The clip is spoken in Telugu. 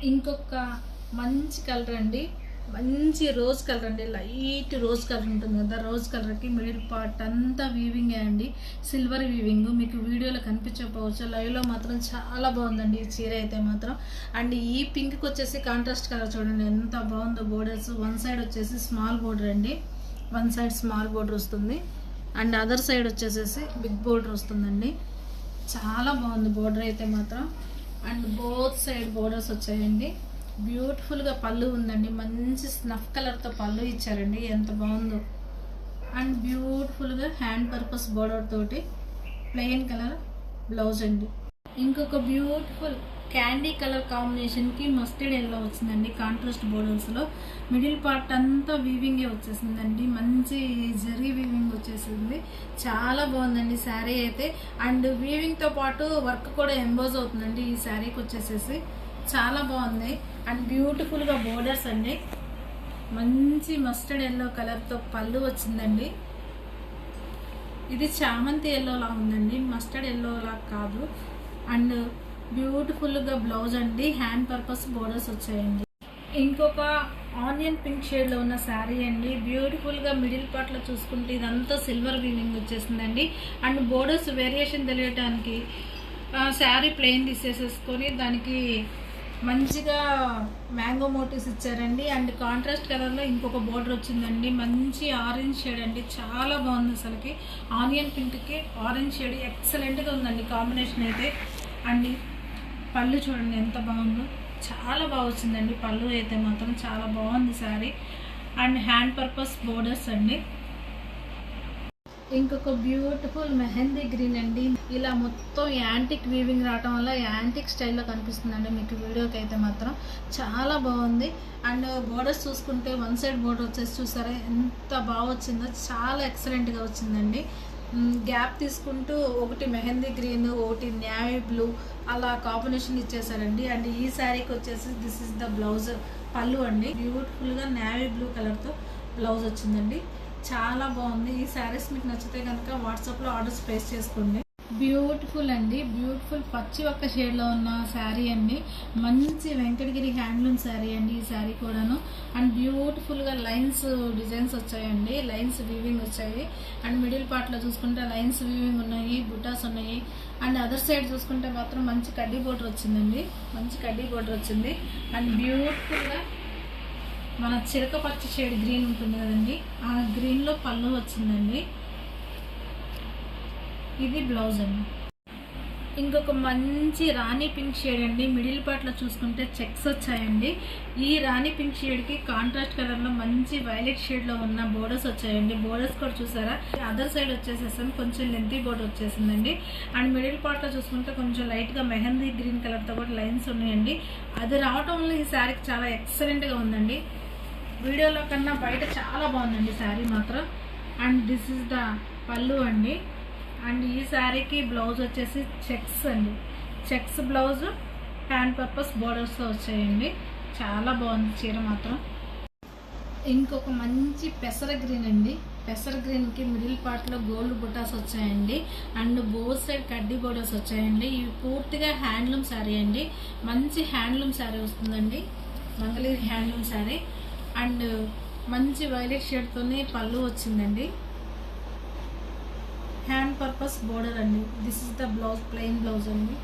ఇంకొక మంచి కలర్ అండి, మంచి రోజ్ కలర్ అండి, లైట్ రోజ్ కలర్ ఉంటుంది కదా, రోజ్ కలర్కి మిడిల్ పార్ట్ అంతా వీవింగే అండి, సిల్వర్ వీవింగ్. మీకు వీడియోలో కనిపించకపోవచ్చు, లైవ్లో మాత్రం చాలా బాగుందండి ఈ చీర అయితే మాత్రం. అండ్ ఈ పింక్కి వచ్చేసి కాంట్రాస్ట్ కలర్ చూడండి ఎంత బాగుందో. బోర్డర్స్ వన్ సైడ్ వచ్చేసి స్మాల్ బోర్డర్ అండి, వన్ సైడ్ స్మాల్ బోర్డర్ వస్తుంది. అండ్ అదర్ సైడ్ వచ్చేసేసి బిగ్ బోర్డర్ వస్తుందండి. చాలా బాగుంది బోర్డర్ అయితే మాత్రం. అండ్ బోత్ సైడ్ బోర్డర్స్ వచ్చాయండి. బ్యూటిఫుల్గా పళ్ళు ఉందండి, మంచి స్నఫ్ కలర్తో పళ్ళు ఇచ్చారండి, ఎంత బాగుందో. అండ్ బ్యూటిఫుల్గా హ్యాండ్ పర్పస్ బోర్డర్ తోటి ప్లెయిన్ కలర్ బ్లౌజ్ అండి. ఇంకొక బ్యూటిఫుల్ క్యాండీ కలర్ కాంబినేషన్కి మస్టర్డ్ ఎల్లో వచ్చిందండి కాంట్రాస్ట్ బోర్డర్స్లో. మిడిల్ పార్ట్ అంతా వీవింగే వచ్చేసిందండి, మంచి జరీ వీవింగ్ వచ్చేసింది. చాలా బాగుందండి శారీ అయితే. అండ్ వీవింగ్తో పాటు వర్క్ కూడా ఎంబోజ్ అవుతుందండి ఈ శారీకి వచ్చేసేసి. చాలా బాగుంది. అండ్ బ్యూటిఫుల్గా బోర్డర్స్ అండి, మంచి మస్టర్డ్ ఎల్లో కలర్తో పళ్ళు వచ్చిందండి. ఇది చామంతి ఎల్లోలా ఉందండి, మస్టర్డ్ ఎల్లోలా కాదు. అండ్ బ్యూటిఫుల్గా బ్లౌజ్ అండి, హ్యాండ్ పర్పస్ బోర్డర్స్ వచ్చాయండి. ఇంకొక ఆనియన్ పింక్ షేడ్లో ఉన్న శారీ అండి. బ్యూటిఫుల్గా మిడిల్ పార్ట్లో చూసుకుంటే ఇదంతా సిల్వర్ వీవింగ్ వచ్చేసిందండి. అండ్ బోర్డర్స్ వేరియేషన్ తెలియటానికి శారీ ప్లెయిన్ తీసేసేసుకొని దానికి మంచిగా మ్యాంగో మోటివ్స్ ఇచ్చారండి. అండ్ కాంట్రాస్ట్ కలర్లో ఇంకొక బోర్డర్ వచ్చిందండి, మంచి ఆరెంజ్ షేడ్ అండి, చాలా బాగుంది అసలుకి. ఆనియన్ పింక్కి ఆరెంజ్ షేడ్ ఎక్సలెంట్గా ఉందండి కాంబినేషన్ అయితే. అండ్ పళ్ళు చూడండి ఎంత బాగుందో, చాలా బాగా వచ్చిందండి పళ్ళు అయితే మాత్రం, చాలా బాగుంది sari. And hand purpose borders అండి. ఇంకొక బ్యూటిఫుల్ మెహందీ గ్రీన్ అండి, ఇలా మొత్తం యాంటిక్ వీవింగ్ రావటం వల్ల యాంటిక్ స్టైల్లో కనిపిస్తుందండి మీకు వీడియోకి అయితే మాత్రం, చాలా బాగుంది. అండ్ బోర్డర్స్ చూసుకుంటే వన్ సైడ్ బోర్డర్ వచ్చేసి చూసారా ఎంత బాగా వచ్చిందో, చాలా ఎక్సలెంట్గా వచ్చిందండి. గ్యాప్ తీసుకుంటూ ఒకటి మెహందీ గ్రీన్, ఒకటి నేవీ బ్లూ అలా కాంబినేషన్ ఇచ్చేసారండి. అండ్ ఈ శారీకి వచ్చేసి దిస్ ఇస్ ద బ్లౌజ్, పళ్ళు అండి. బ్యూటిఫుల్గా నేవీ బ్లూ కలర్తో బ్లౌజ్ వచ్చిందండి, చాలా బాగుంది. ఈ శారీస్ మీకు నచ్చితే కనుక వాట్సాప్లో ఆర్డర్స్ ప్లేస్ చేసుకోండి. బ్యూటిఫుల్ అండి, బ్యూటిఫుల్ పచ్చి ఒక్క షేడ్లో ఉన్న శారీ అండి, మంచి వెంకటగిరి హ్యాండ్లూమ్ శారీ అండి ఈ శారీ కూడాను. అండ్ బ్యూటిఫుల్గా లైన్స్ డిజైన్స్ వచ్చాయండి, లైన్స్ వీవింగ్ వచ్చాయి. అండ్ మిడిల్ పార్ట్లో చూసుకుంటే లైన్స్ వీవింగ్ ఉన్నాయి, బుటాస్ ఉన్నాయి. అండ్ అదర్ సైడ్ చూసుకుంటే మాత్రం మంచి కడ్డీ బోర్డర్ వచ్చిందండి, మంచి కడ్డీ బోర్డర్ వచ్చింది. అండ్ బ్యూటిఫుల్గా మన చిలక పచ్చి షేడ్ గ్రీన్ ఉంటుంది కదండి, ఆ గ్రీన్లో పళ్ళు వచ్చిందండి. ఇది బ్లౌజ్ అండి. ఇంకొక మంచి రాణి పింక్ షేడ్ అండి, మిడిల్ పార్ట్లో చూసుకుంటే చెక్స్ వచ్చాయండి. ఈ రాణి పింక్ షేడ్కి కాంట్రాస్ట్ కలర్లో మంచి వైలెట్ షేడ్లో ఉన్న బోర్డర్స్ వచ్చాయండి. బోర్డర్స్ కూడా చూసారా, అదర్ సైడ్ వచ్చేసేసాను కొంచెం లెంతీ బోర్డర్ వచ్చేసిందండి. అండ్ మిడిల్ పార్ట్లో చూసుకుంటే కొంచెం లైట్గా మెహందీ గ్రీన్ కలర్తో కూడా లైన్స్ ఉన్నాయండి. అది రావటం వల్ల ఈ శారీకి చాలా ఎక్సలెంట్గా ఉందండి, వీడియోలో కన్నా బయట చాలా బాగుందండి శారీ మాత్రం. అండ్ దిస్ ఇస్ ద పళ్ళు అండి. అండ్ ఈ శారీకి బ్లౌజ్ వచ్చేసి చెక్స్ అండి, చెక్స్ బ్లౌజ్ హ్యాండ్ పర్పస్ బోర్డర్స్తో వచ్చాయండి, చాలా బాగుంది చీర మాత్రం. ఇంకొక మంచి పెసర గ్రీన్ అండి, పెసర గ్రీన్కి మిడిల్ పార్ట్లో గోల్డ్ బుటాస్ వచ్చాయండి. అండ్ బోత్ సైడ్ కడ్డీ బోర్డర్స్ వచ్చాయండి. ఇవి పూర్తిగా హ్యాండ్లూమ్ శారీ అండి, మంచి హ్యాండ్లూమ్ శారీ వస్తుందండి, మంగళగిరి హ్యాండ్లూమ్ శారీ. అండ్ మంచి వైలెట్ షేడ్తోనే పళ్ళు వచ్చిందండి, హ్యాండ్ పర్పస్ బోర్డర్ అండి. This is the blouse, plain blouse అండి.